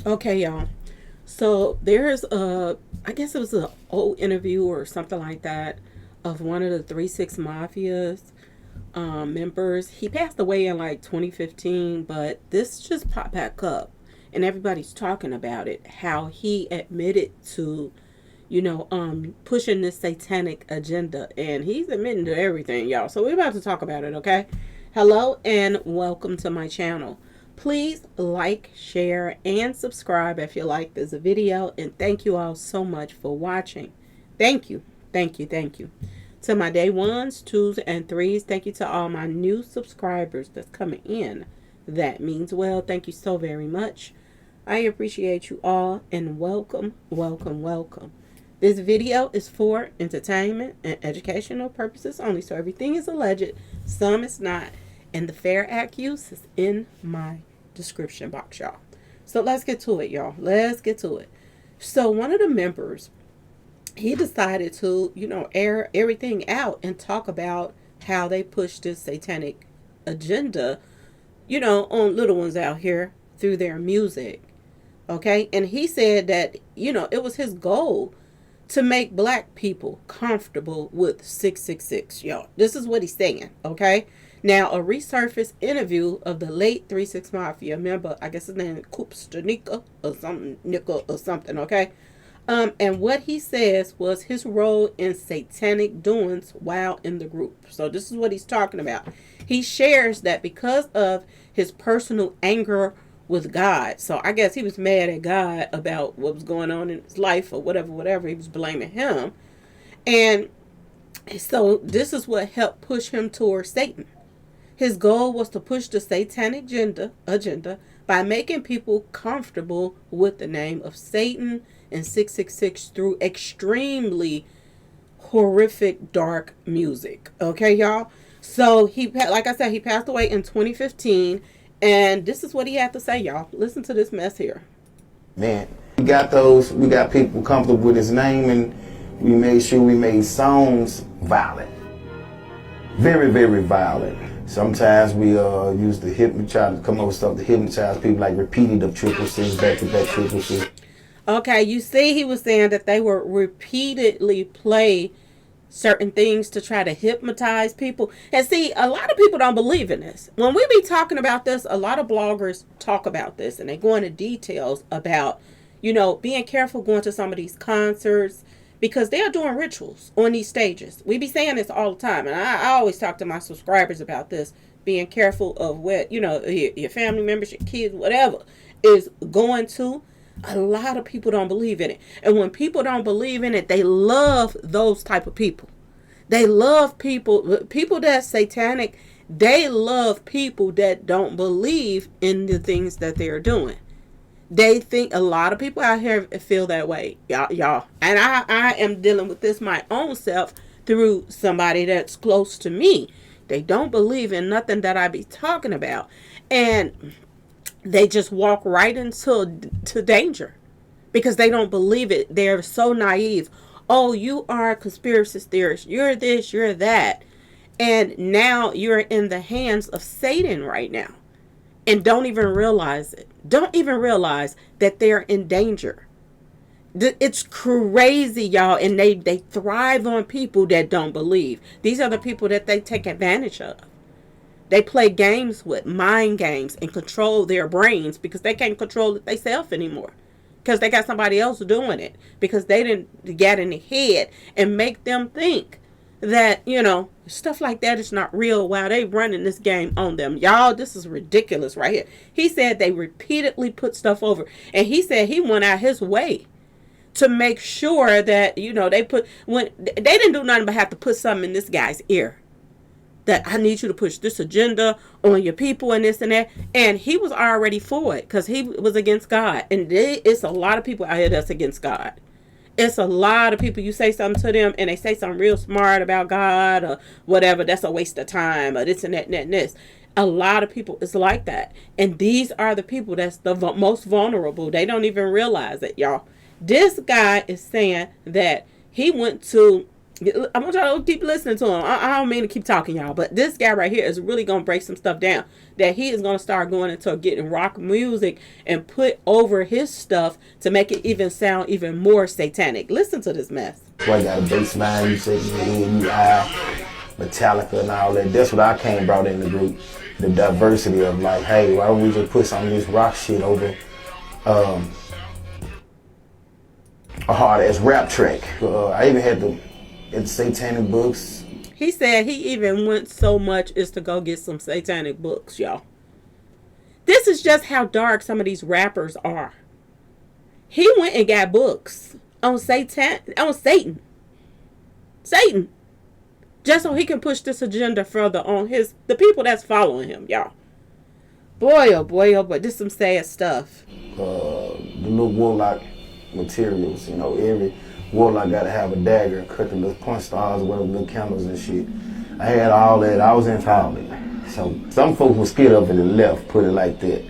Okay, y'all. So there's I guess it was an old interview or something like that of one of the 3-6 Mafias members. He passed away in like 2015, but this just popped back up and everybody's talking about it. How he admitted to, pushing this satanic agenda. And he's admitting to everything, y'all. So we're about to talk about it, okay? Hello and welcome to my channel. Please like, share, and subscribe if you like this video. And thank you all so much for watching. Thank you. Thank you. Thank you. To my day ones, twos, and threes, thank you to all my new subscribers that's coming in. That means well. Thank you so very much. I appreciate you all and welcome, welcome, welcome. This video is for entertainment and educational purposes only, so everything is alleged, some is not, and the Fair Act use is in my description box, y'all. So let's get to it, y'all. Let's get to it. So one of the members, he decided to, air everything out and talk about how they push this satanic agenda, on little ones out here through their music. Okay. And he said that, it was his goal to make black people comfortable with 666, y'all. This is what he's saying. Okay. Now, a resurfaced interview of the late 3-6 Mafia member, I guess his name is Koopsta Knicca or something, okay? And what he says was his role in satanic doings while in the group. So this is what he's talking about. He shares that because of his personal anger with God, so I guess he was mad at God about what was going on in his life or whatever. He was blaming him. And so this is what helped push him towards Satan. His goal was to push the satanic agenda by making people comfortable with the name of Satan and 666 through extremely horrific, dark music. Okay, y'all? So, like I said, he passed away in 2015, and this is what he had to say, y'all. Listen to this mess here. Man, we got people comfortable with his name, and we made sure we made songs violent. Very, very violent. Sometimes we used to try to come up with stuff to hypnotize people, like repeated of triple six, back-to-back triple six. Okay, you see he was saying that they would repeatedly play certain things to try to hypnotize people. And see, a lot of people don't believe in this. When we be talking about this, a lot of bloggers talk about this, and they go into details about, being careful going to some of these concerts, because they are doing rituals on these stages. We be saying this all the time. And I always talk to my subscribers about this. Being careful of what, your family members, your kids, whatever is going to. A lot of people don't believe in it. And when people don't believe in it, they love those type of people. They love people that's satanic. They love people that don't believe in the things that they're doing. They think, a lot of people out here feel that way, y'all. And I am dealing with this my own self through somebody that's close to me. They don't believe in nothing that I be talking about. And they just walk right into danger because they don't believe it. They're so naive. Oh, you are a conspiracy theorist. You're this, you're that. And now you're in the hands of Satan right now. And don't even realize it. Don't even realize that they're in danger. It's crazy, y'all. And they thrive on people that don't believe. These are the people that they take advantage of. They play games with, mind games, and control their brains because they can't control it themselves anymore. Because they got somebody else doing it. Because they didn't get in the head and make them think that, stuff like that is not real while they running this game on them. Y'all, this is ridiculous right here. He said they repeatedly put stuff over. And he said he went out his way to make sure that, when they didn't do nothing but have to put something in this guy's ear. That I need you to push this agenda on your people and this and that. And he was already for it because he was against God. And it's a lot of people out here that's against God. It's a lot of people, you say something to them and they say something real smart about God or whatever. That's a waste of time or this and that and that and this. A lot of people is like that. And these are the people that's the most vulnerable. They don't even realize it, y'all. This guy is saying that he went to I want y'all to keep listening to him. I don't mean to keep talking, y'all, but this guy right here is really gonna break some stuff down. That he is gonna start going into getting rock music and put over his stuff to make it even sound even more satanic. Listen to this mess. Boy, got a bass line, you shake your head, you high, Metallica and all that. That's what I came brought in the group. The diversity of like, hey, why don't we just put some of this rock shit over a hard ass rap track. I even had the satanic books. He said he even went so much as to go get some satanic books, y'all. This is just how dark some of these rappers are. He went and got books on Satan, just so he can push this agenda further on the people that's following him, y'all. Boy, oh boy, oh boy, this is some sad stuff. The little warlock materials, you know, every warlock gotta have a dagger and cut the little punch stars or whatever, little candles and shit. I had all that. I was into all that. So some folks were scared of it and left, put it like that.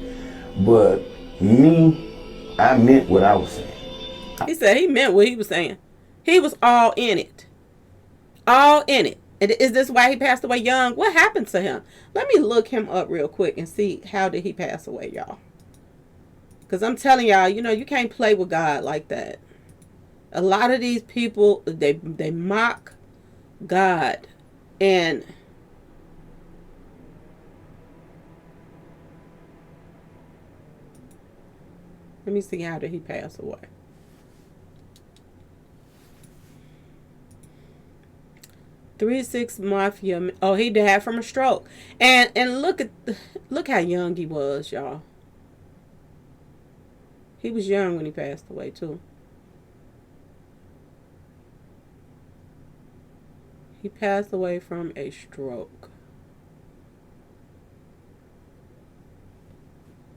But me, I meant what I was saying. He said he meant what he was saying. He was all in it. All in it. And is this why he passed away young? What happened to him? Let me look him up real quick and see how did he pass away, y'all. Because I'm telling y'all, you know, you can't play with God like that. A lot of these people, they mock God. And let me see how did he pass away. 3-6 Mafia. Oh, he died from a stroke. And look how young he was, y'all. He was young when he passed away too. He passed away from a stroke.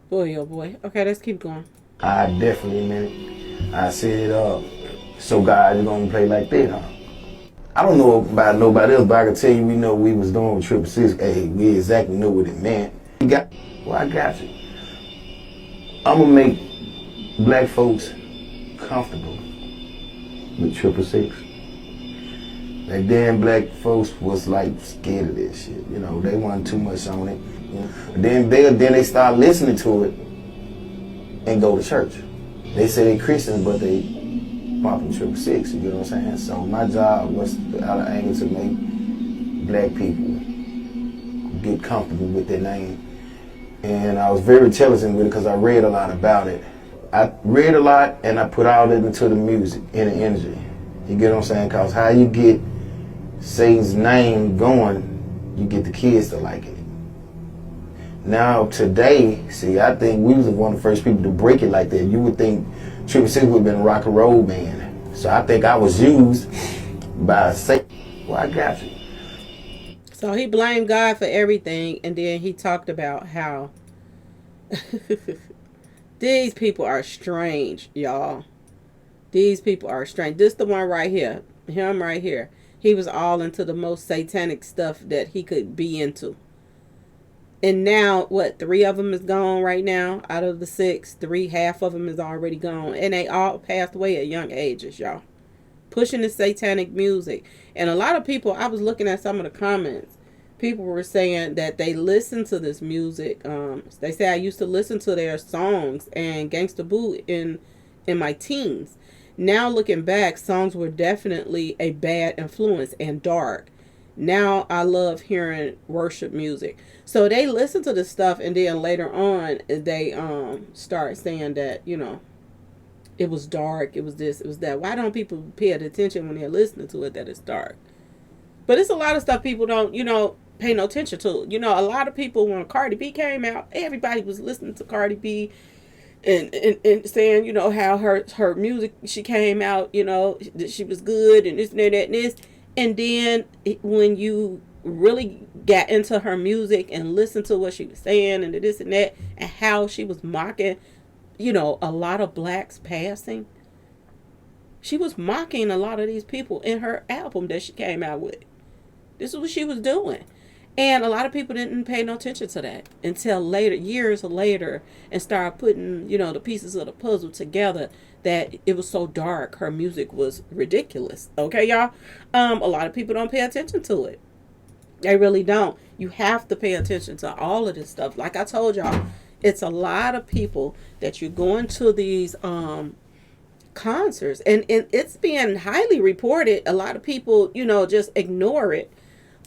Boy, oh boy. Okay, let's keep going. I definitely meant it. I said it up. So God is gonna play like that, huh? I don't know about nobody else, but I can tell you we know what we was doing with 666. Hey, we exactly knew what it meant. I got you. I'm gonna make black folks comfortable with 666. Like then black folks was like scared of this shit. You know, they wasn't too much on it. You know? Then they start listening to it and go to church. They say they Christians, but they bumping 666. You get what I'm saying? So my job was out of anger to make black people get comfortable with their name. And I was very intelligent with it because I read a lot about it. I read a lot and I put all that into the music and the energy. You get what I'm saying? Because how you get Satan's name going, you get the kids to like it. Now today, see, I think we was one of the first people to break it like that. You would think 666 would have been a rock and roll band. So I think I was used by Satan. Well, I got you. So he blamed God for everything, and then he talked about how these people are strange, y'all. These people are strange. This the one right here. Him right here. He was all into the most satanic stuff that he could be into. And now, what, 3 of them is gone right now? Out of the 6, 3, half of them is already gone. And they all passed away at young ages, y'all. Pushing the satanic music. And a lot of people, I was looking at some of the comments. People were saying that they listen to this music. They say I used to listen to their songs and Gangsta Boo in my teens. Now looking back, songs were definitely a bad influence and dark. Now I love hearing worship music. So they listen to this stuff, and then later on they start saying that, you know, it was dark, it was this, it was that. Why don't people pay attention when they're listening to it that it's dark? But it's a lot of stuff people don't, you know, pay no attention to. You know, a lot of people, when Cardi B came out, everybody was listening to Cardi B and saying, you know, how her music, she came out, you know, that she was good and this and that and this. And then when you really got into her music and listened to what she was saying and this and that, and how she was mocking, you know, a lot of blacks passing, she was mocking a lot of these people in her album that she came out with. This is what she was doing. And a lot of people didn't pay no attention to that until later, years later, and start putting, the pieces of the puzzle together that it was so dark. Her music was ridiculous. Okay, y'all? A lot of people don't pay attention to it. They really don't. You have to pay attention to all of this stuff. Like I told y'all, it's a lot of people that you're going to these concerts, and it's being highly reported. A lot of people, just ignore it.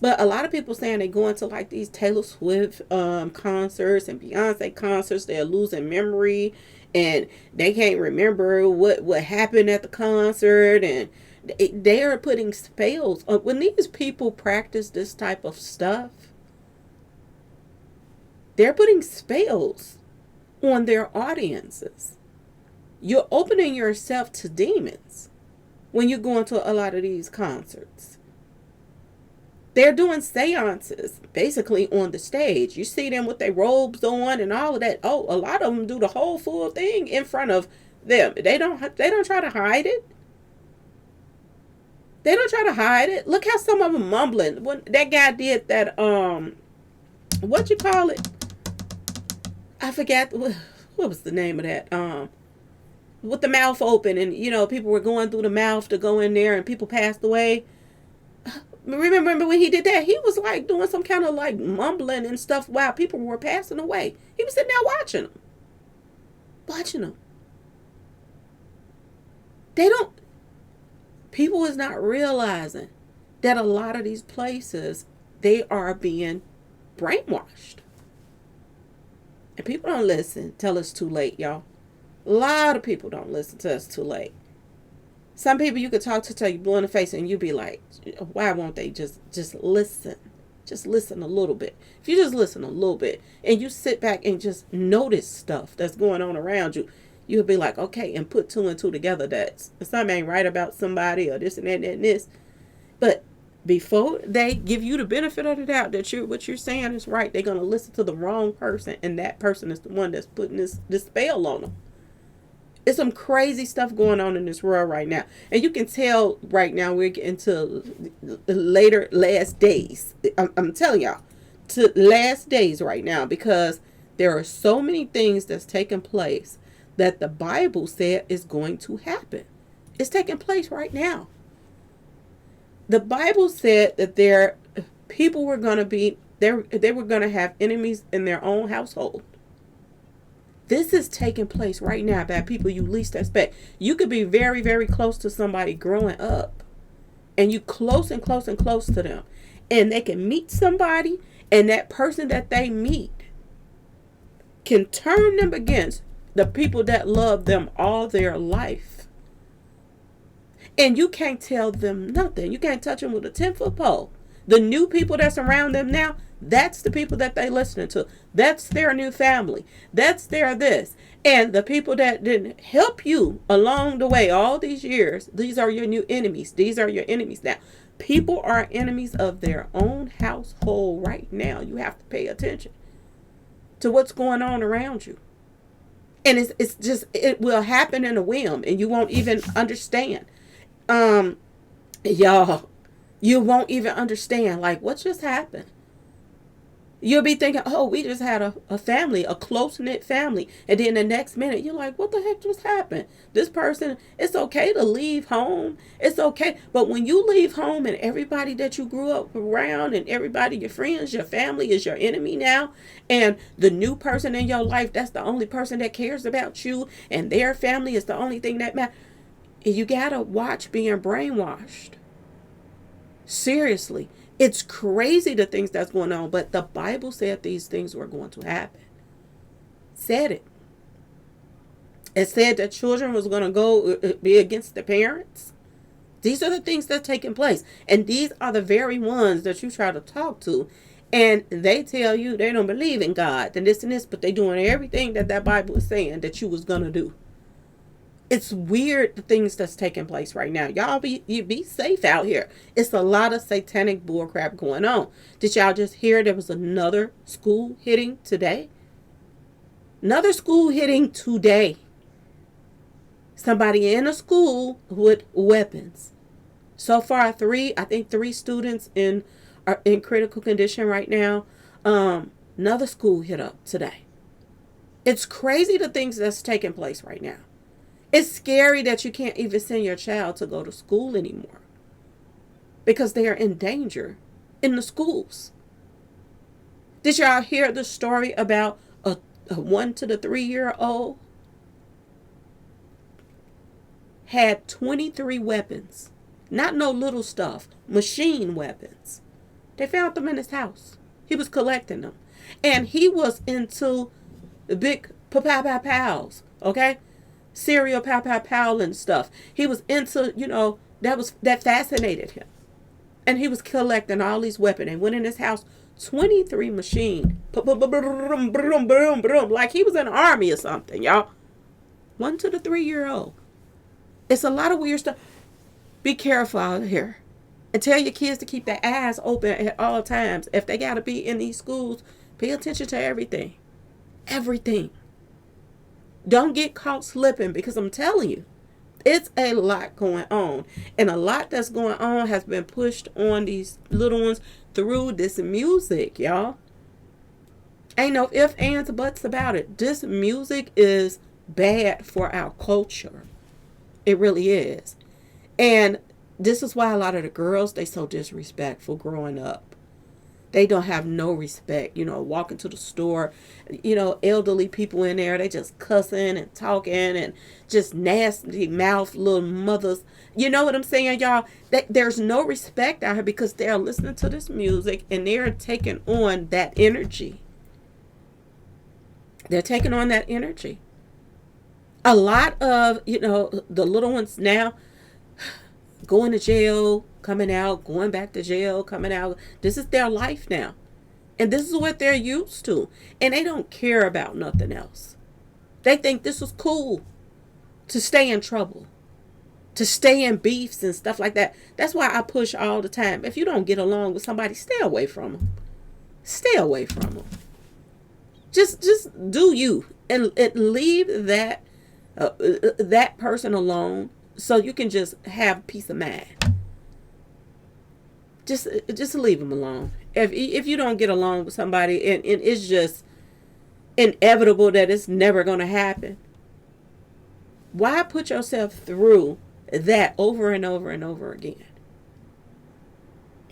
But a lot of people saying they going to like these Taylor Swift concerts and Beyonce concerts. They're losing memory, and they can't remember what happened at the concert, and they are putting spells. When these people practice this type of stuff, they're putting spells on their audiences. You're opening yourself to demons when you're going to a lot of these concerts. They're doing seances basically on the stage. You see them with their robes on and all of that. Oh, a lot of them do the whole full thing in front of them. They don't try to hide it. They don't try to hide it. Look how some of them mumbling. When that guy did that, what you call it? I forgot what was the name of that. With the mouth open, and people were going through the mouth to go in there, and people passed away. Remember when he did that? He was like doing some kind of like mumbling and stuff while people were passing away. He was sitting there watching them. They don't. People is not realizing that a lot of these places, they are being brainwashed. And people don't listen till it's too late, y'all. A lot of people don't listen till it's too late. Some people you could talk to till you blue in the face, and you be like, why won't they just listen? Just listen a little bit. If you just listen a little bit and you sit back and just notice stuff that's going on around you, you'll be like, okay, and put two and two together that something ain't right about somebody or this and that and this. But before they give you the benefit of the doubt that what you're saying is right, they're going to listen to the wrong person, and that person is the one that's putting this spell on them. It's some crazy stuff going on in this world right now. And you can tell right now we're getting to last days. I'm telling y'all, to last days right now, because there are so many things that's taking place that the Bible said is going to happen. It's taking place right now. The Bible said that people were going to be, they were going to have enemies in their own household. This is taking place right now by people you least expect. You could be very, very close to somebody growing up, and you close and close and close to them, and they can meet somebody, and that person that they meet can turn them against the people that love them all their life. And you can't tell them nothing. You can't touch them with a 10-foot pole. The new people that's around them now, that's the people that they listening to. That's their new family. That's their this. And the people that didn't help you along the way all these years, these are your new enemies. These are your enemies now. People are enemies of their own household right now. You have to pay attention to what's going on around you. And it's just, it will happen in a whim, and you won't even understand. Y'all, you won't even understand, like, what just happened. You'll be thinking, oh, we just had a family, a close-knit family. And then the next minute, you're like, what the heck just happened? This person, it's okay to leave home. It's okay. But when you leave home and everybody that you grew up around and everybody, your friends, your family is your enemy now. And the new person in your life, that's the only person that cares about you. And their family is the only thing that matters. You got to watch being brainwashed. Seriously. It's crazy the things that's going on, but the Bible said these things were going to happen. Said it. It said that children was going to go be against the parents. These are the things that's taking place. And these are the very ones that you try to talk to. And they tell you they don't believe in God and this, but they doing everything that Bible is saying that you was going to do. It's weird, the things that's taking place right now. Y'all be safe out here. It's a lot of satanic bullcrap going on. Did y'all just hear there was another school hitting today? Another school hitting today. Somebody in a school with weapons. So far, I think three students in are in critical condition right now. Another school hit up today. It's crazy the things that's taking place right now. It's scary that you can't even send your child to go to school anymore because they are in danger in the schools. Did y'all hear the story about a 1 to 3 year old had 23 weapons? Not no little stuff, machine weapons. They found them in his house. He was collecting them. And he was into the big pow-pow-pows, okay? Serial pow-pow-pow and stuff. He was into, that fascinated him. And he was collecting all these weapons. And went in his house, 23 machine. Like he was in the army or something, y'all. 1 to 3 year old. It's a lot of weird stuff. Be careful out here. And tell your kids to keep their eyes open at all times. If they got to be in these schools, pay attention to everything. Everything. Don't get caught slipping, because I'm telling you, it's a lot going on. And a lot that's going on has been pushed on these little ones through this music, y'all. Ain't no ifs, ands, or buts about it. This music is bad for our culture. It really is. And this is why a lot of the girls, they so disrespectful growing up. They don't have no respect, walking to the store, elderly people in there, they just cussing and talking and just nasty mouth little mothers. You know what I'm saying, y'all? There's no respect out here because they're listening to this music and they're taking on that energy. They're taking on that energy. A lot of, the little ones now going to jail, coming out, going back to jail, coming out. This is their life now. And this is what they're used to. And they don't care about nothing else. They think this is cool to stay in trouble, to stay in beefs and stuff like that. That's why I push all the time. If you don't get along with somebody, stay away from them. Stay away from them. Just do you and leave that person alone, so you can just have peace of mind. Just leave them alone. If you don't get along with somebody and it's just inevitable that it's never going to happen, why put yourself through that over and over and over again?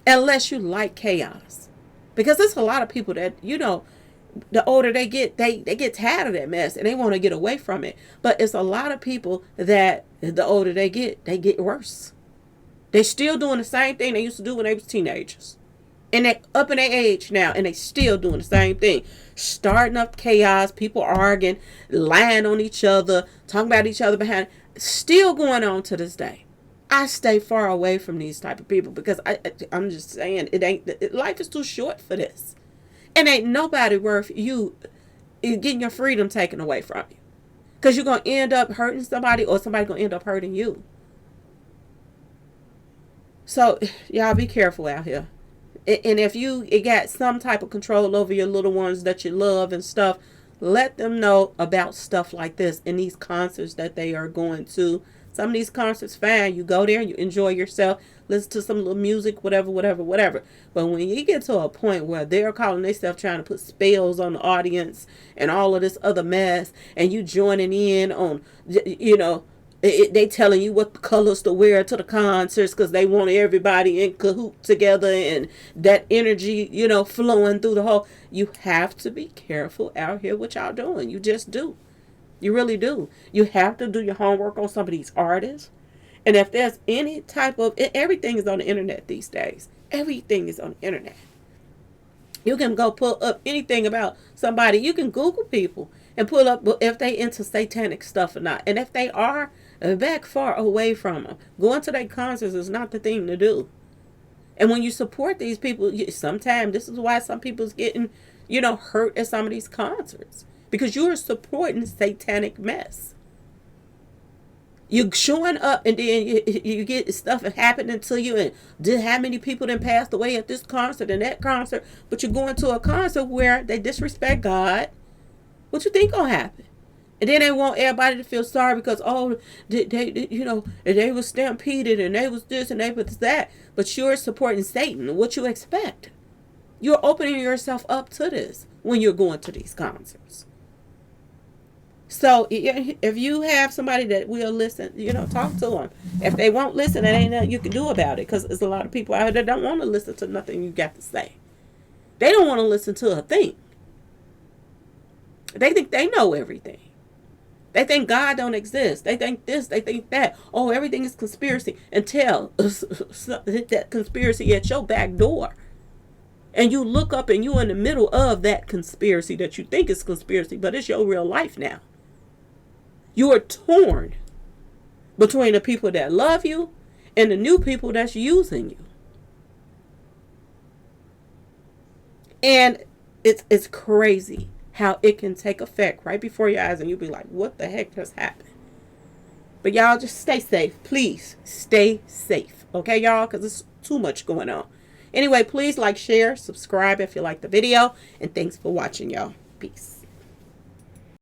Unless you like chaos. Because there's a lot of people that, the older they get, they get tired of that mess and they want to get away from it. But it's a lot of people that the older they get worse. They still doing the same thing they used to do when they was teenagers. And they up in their age now and they still doing the same thing. Starting up chaos, people arguing, lying on each other, talking about each other behind. Still going on to this day. I stay far away from these type of people because I'm just saying life is too short for this. And ain't nobody worth you getting your freedom taken away from you. Because you're going to end up hurting somebody or somebody going to end up hurting you. So, y'all be careful out here. And if you got some type of control over your little ones that you love and stuff, let them know about stuff like this and these concerts that they are going to. Some of these concerts, fine. You go there, you enjoy yourself, listen to some little music, whatever. But when you get to a point where they're calling themselves trying to put spells on the audience and all of this other mess, and you joining in on, they telling you what colors to wear to the concerts because they want everybody in cahoot together and that energy, flowing through the whole. You have to be careful out here what y'all doing. You just do. You really do. You have to do your homework on some of these artists. And if there's any type of, everything is on the internet these days. Everything is on the internet. You can go pull up anything about somebody. You can Google people and pull up if they into satanic stuff or not. And if they are, back far away from them. Going to their concerts is not the thing to do. And when you support these people, sometimes this is why some people's getting, hurt at some of these concerts. Because you're supporting satanic mess. You're showing up and then you get stuff happening to you. And did how many people then passed away at this concert and that concert. But you're going to a concert where they disrespect God. What you think gonna happen? And then they want everybody to feel sorry because, oh, they was stampeded and they was this and they was that. But you're supporting Satan. What you expect? You're opening yourself up to this when you're going to these concerts. So if you have somebody that will listen, talk to them. If they won't listen, there ain't nothing you can do about it, because there's a lot of people out there that don't want to listen to nothing you got to say. They don't want to listen to a thing. They think they know everything. They think God don't exist. They think this, they think that. Oh, everything is conspiracy, until that conspiracy at your back door. And you look up and you're in the middle of that conspiracy that you think is conspiracy, but it's your real life now. You are torn between the people that love you and the new people that's using you. And it's crazy how it can take effect right before your eyes, and you'll be like, what the heck just happened? But y'all just stay safe. Please stay safe. Okay, y'all? Because there's too much going on. Anyway, please like, share, subscribe if you like the video. And thanks for watching, y'all. Peace.